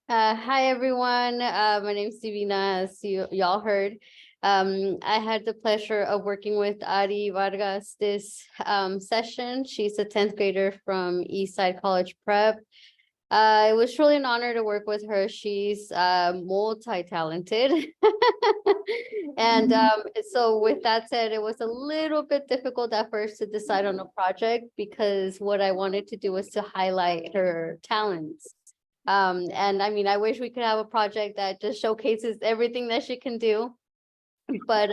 Hi everyone. My name's Divina, as y'all heard. I had the pleasure of working with Ari Vargas this session. She's a 10th grader from Eastside College Prep. It was truly an honor to work with her. She's multi-talented. And so with that said, it was a little bit difficult at first to decide on a project because what I wanted to do was to highlight her talents. And I mean, I wish we could have a project that just showcases everything that she can do. But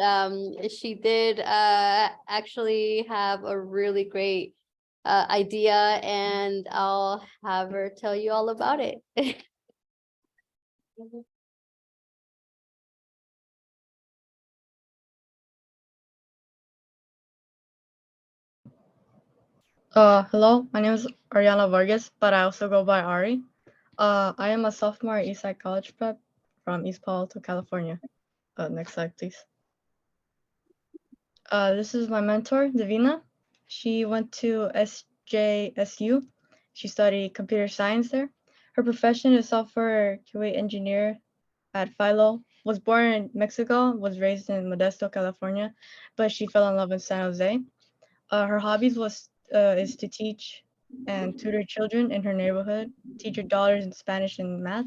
she did actually have a really great idea, and I'll have her tell you all about it. Hello, my name is Ariana Vargas, but I also go by Ari. I am a sophomore at Eastside College Prep from East Palo Alto, California. Next slide, please. This is my mentor, Divina. She went to SJSU. She studied computer science there. Her profession is software QA engineer at Philo. Was born in Mexico, was raised in Modesto, California, but she fell in love in San Jose. Her hobbies is to teach and tutor children in her neighborhood, teach her daughters in Spanish and math.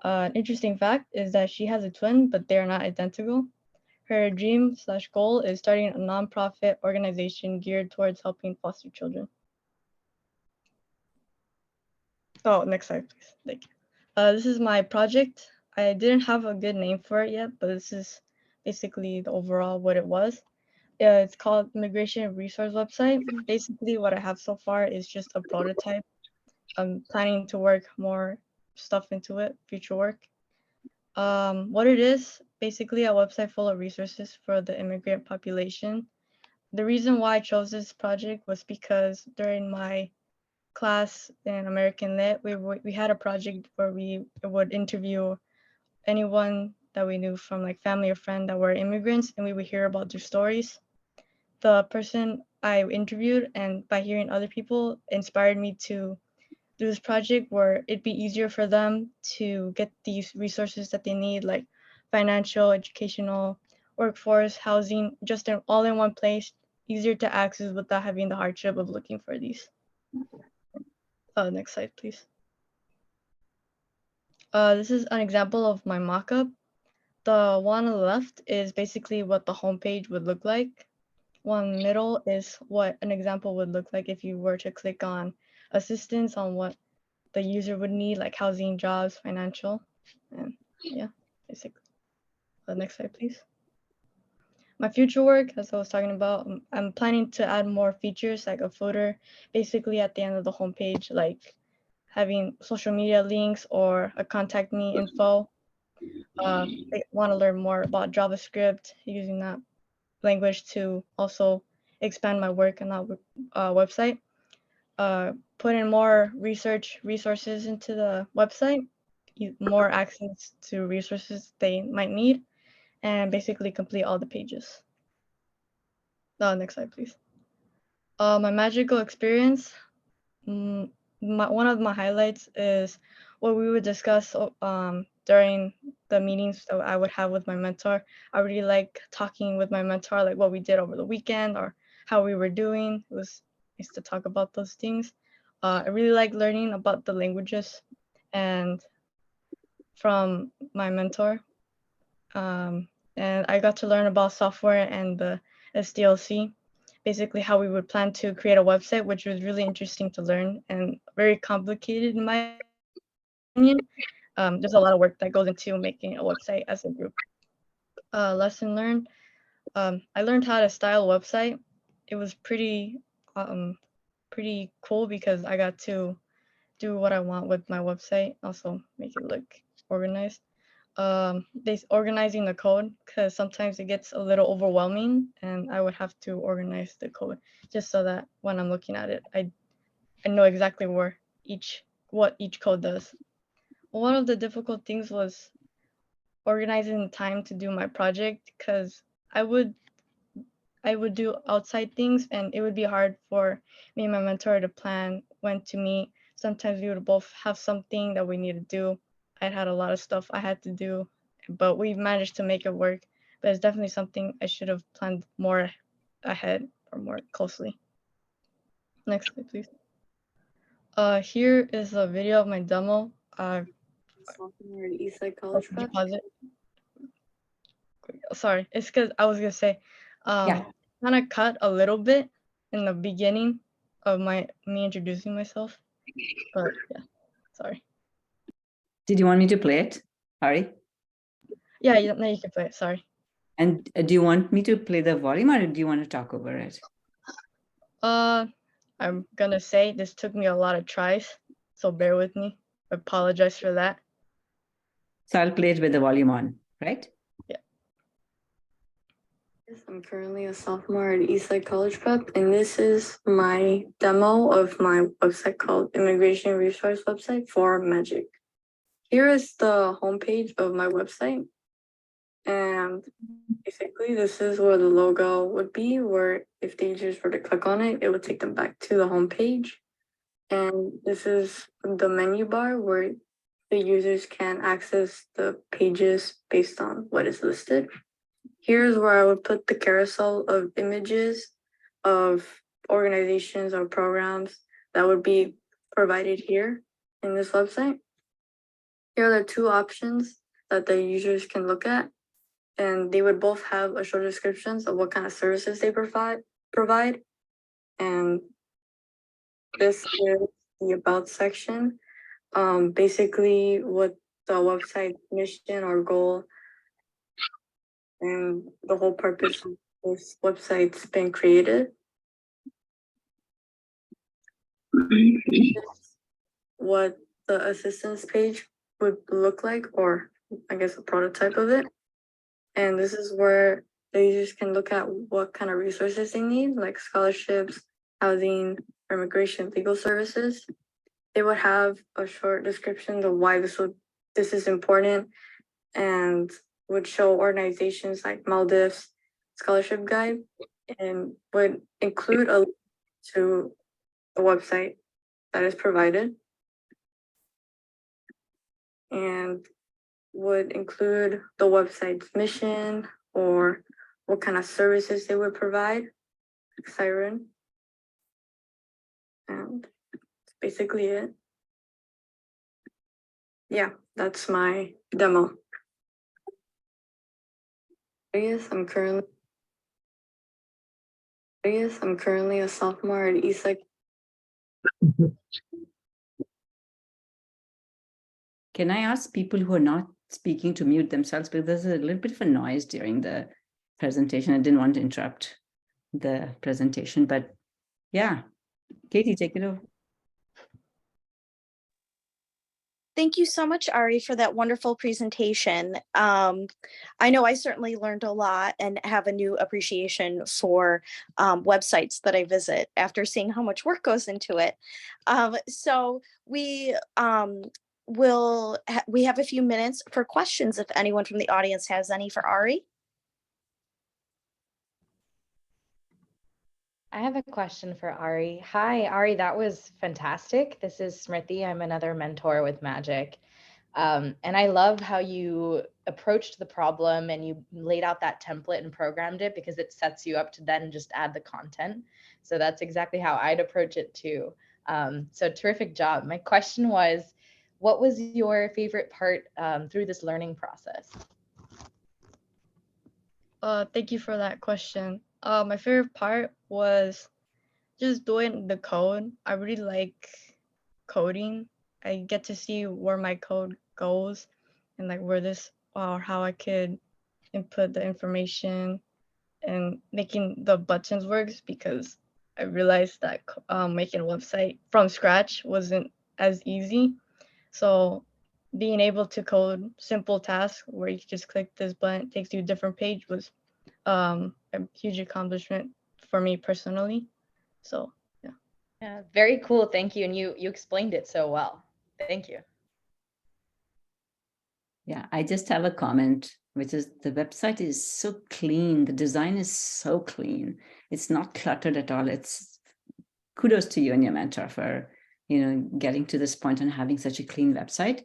An interesting fact is that she has a twin, but they are not identical. Her dream/goal is starting a nonprofit organization geared towards helping foster children. Oh, next slide, please. Thank you. This is my project. I didn't have a good name for it yet, but this is basically the overall what it was. It's called Immigration Resource Website. Basically, what I have so far is just a prototype. I'm planning to work more stuff into it, future work. What it is, basically a website full of resources for the immigrant population. The reason why I chose this project was because during my class in American Lit, we had a project where we would interview anyone that we knew from like family or friend that were immigrants, and we would hear about their stories. The person I interviewed and by hearing other people inspired me to do this project where it'd be easier for them to get these resources that they need, like financial, educational, workforce, housing, just all in one place, easier to access without having the hardship of looking for these. Next slide, please. This is an example of my mockup. The one on the left is basically what the homepage would look like. One middle is what an example would look like if you were to click on assistance on what the user would need, like housing, jobs, financial, and yeah, basically. The next slide, please. My future work, as I was talking about, I'm planning to add more features like a footer, basically at the end of the homepage, like having social media links or a contact me info. They want to learn more about JavaScript, using that language to also expand my work on that website. Put in more research resources into the website, more access to resources they might need, and basically complete all the pages. Next slide, please. My magical experience. One of my highlights is what we would discuss during the meetings that I would have with my mentor. I really like talking with my mentor, like what we did over the weekend or how we were doing. It was nice to talk about those things. I really like learning about the languages and from my mentor. And I got to learn about software and the SDLC, basically how we would plan to create a website, which was really interesting to learn and very complicated in my opinion. There's a lot of work that goes into making a website as a group. Lesson learned. I learned how to style a website. It was pretty cool because I got to do what I want with my website, also make it look organized. Organizing the code, because sometimes it gets a little overwhelming and I would have to organize the code just so that when I'm looking at it, I know exactly what each code does. One of the difficult things was organizing the time to do my project, because I would do outside things and it would be hard for me and my mentor to plan when to meet. Sometimes we would both have something that we need to do. I had a lot of stuff I had to do, but we managed to make it work. But it's definitely something I should have planned more ahead or more closely. Next slide, please. Here is a video of my demo. Sophomore at Eastside College Could you Preparatory. pause it? Sorry, it's because I was gonna say, Yeah. kind of cut a little bit in the beginning of me introducing myself, but yeah, sorry. Did you want me to play it, Ari? Yeah, now you can play it. Sorry. And do you want me to play the volume or do you want to talk over it? I'm gonna say this took me a lot of tries, so bear with me. I apologize for that. So I'll play it with the volume on, right? Yeah. Yes, I'm currently a sophomore at Eastside College Prep, and this is my demo of my website called Immigration Resource Website for Magic. Here is the homepage of my website. And basically, this is where the logo would be, where if the users were to click on it, it would take them back to the home page. And this is the menu bar where the users can access the pages based on what is listed. Here's where I would put the carousel of images of organizations or programs that would be provided here in this website. Here are the two options that the users can look at, and they would both have a short descriptions of what kind of services they provide. And this is the about section. Basically what the website mission or goal and the whole purpose of this website's been created. What the assistance page would look like, or I guess a prototype of it. And this is where the users can look at what kind of resources they need, like scholarships, housing, immigration, legal services. They would have a short description of why this is important, and would show organizations like Maldives Scholarship Guide, and would include a link to the website that is provided, and would include the website's mission or what kind of services they would provide, siren. And that's basically it. Yeah, that's my demo. Yes, I'm currently a sophomore at Eastside. Can I ask people who are not speaking to mute themselves, because there's a little bit of a noise during the presentation. I didn't want to interrupt the presentation, but yeah, Katie, take it over. Thank you so much, Ari, for that wonderful presentation. I know I certainly learned a lot and have a new appreciation for websites that I visit after seeing how much work goes into it. So we we have a few minutes for questions if anyone from the audience has any for Ari. I have a question for Ari. Hi, Ari, that was fantastic. This is Smriti. I'm another mentor with Magic. And I love how you approached the problem and you laid out that template and programmed it, because it sets you up to then just add the content. So that's exactly how I'd approach it too. So terrific job. My question was, what was your favorite part through this learning process? Thank you for that question. My favorite part was just doing the code. I really like coding. I get to see where my code goes and like where this or how I could input the information and making the buttons works, because I realized that making a website from scratch wasn't as easy. So being able to code simple tasks where you just click this button, it takes you a different page, was a huge accomplishment for me personally. So Yeah, very cool. Thank you. And you explained it so well. Thank you. Yeah, I just have a comment, which is the website is so clean. The design is so clean. It's not cluttered at all. It's kudos to you and your mentor for getting to this point and having such a clean website.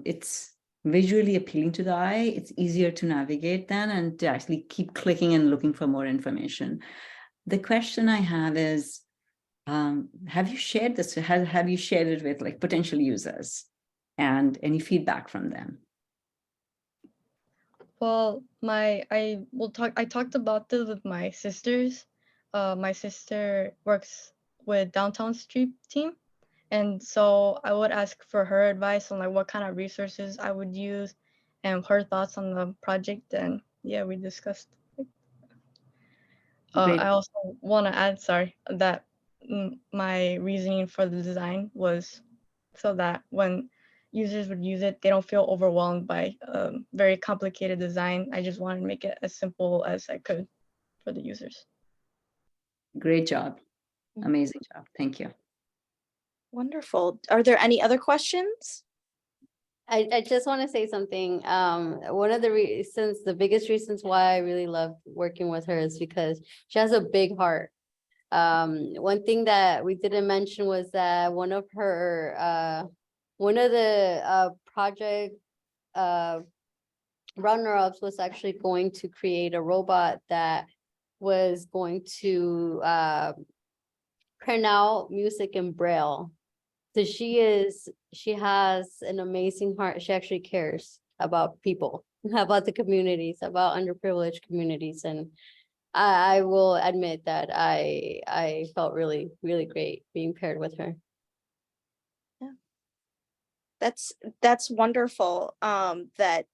It's visually appealing to the eye. It's easier to navigate then and to actually keep clicking and looking for more information. The question I have is, have you shared this? Have you shared it with like potential users and any feedback from them? Well, I talked about this with my sisters. My sister works with Downtown Street team, and so I would ask for her advice on like what kind of resources I would use and her thoughts on the project. And yeah, we discussed. Great. I also want to add, sorry, that my reasoning for the design was so that when users would use it, they don't feel overwhelmed by very complicated design. I just wanted to make it as simple as I could for the users. Great job. Amazing job. Thank you. Wonderful. Are there any other questions? I just want to say something. One of the reasons, the biggest reasons why I really love working with her is because she has a big heart. One thing that we didn't mention was that one of the project runner-ups was actually going to create a robot that was going to print out music in Braille. So she has an amazing heart. She actually cares about people, about the communities, about underprivileged communities. And I will admit that I felt really, really great being paired with her. Yeah. That's wonderful. That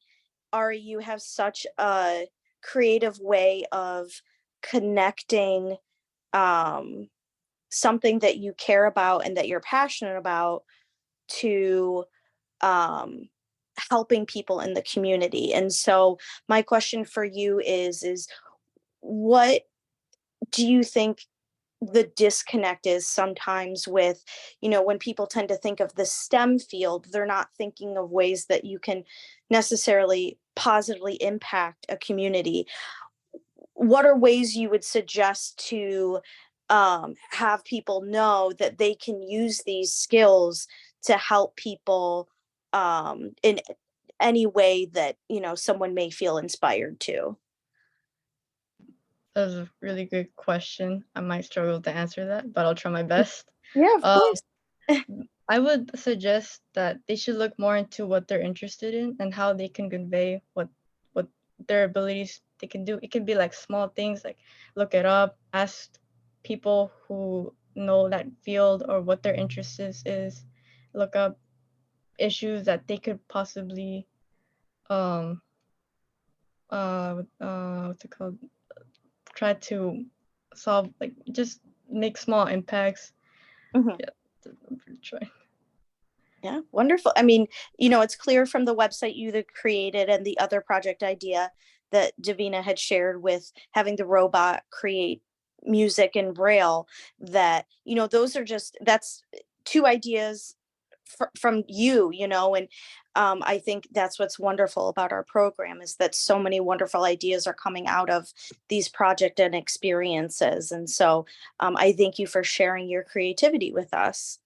Ari, you have such a creative way of connecting something that you care about and that you're passionate about to helping people in the community. And so my question for you is what do you think the disconnect is sometimes with, when people tend to think of the STEM field, they're not thinking of ways that you can necessarily positively impact a community. What are ways you would suggest to have people know that they can use these skills to help people in any way that, someone may feel inspired to? That was a really good question. I might struggle to answer that, but I'll try my best. Yeah, of course. I would suggest that they should look more into what they're interested in and how they can convey what their abilities they can do. It can be like small things like look it up, ask people who know that field or what their interest is, look up issues that they could possibly what's it called? Try to solve, like just make small impacts. Mhm. Yeah, I'm pretty sure. Yeah, wonderful. I mean, it's clear from the website you that created and the other project idea that Divina had shared with having the robot create music in Braille that, that's two ideas from you, and I think that's what's wonderful about our program is that so many wonderful ideas are coming out of these project and experiences. And so I thank you for sharing your creativity with us.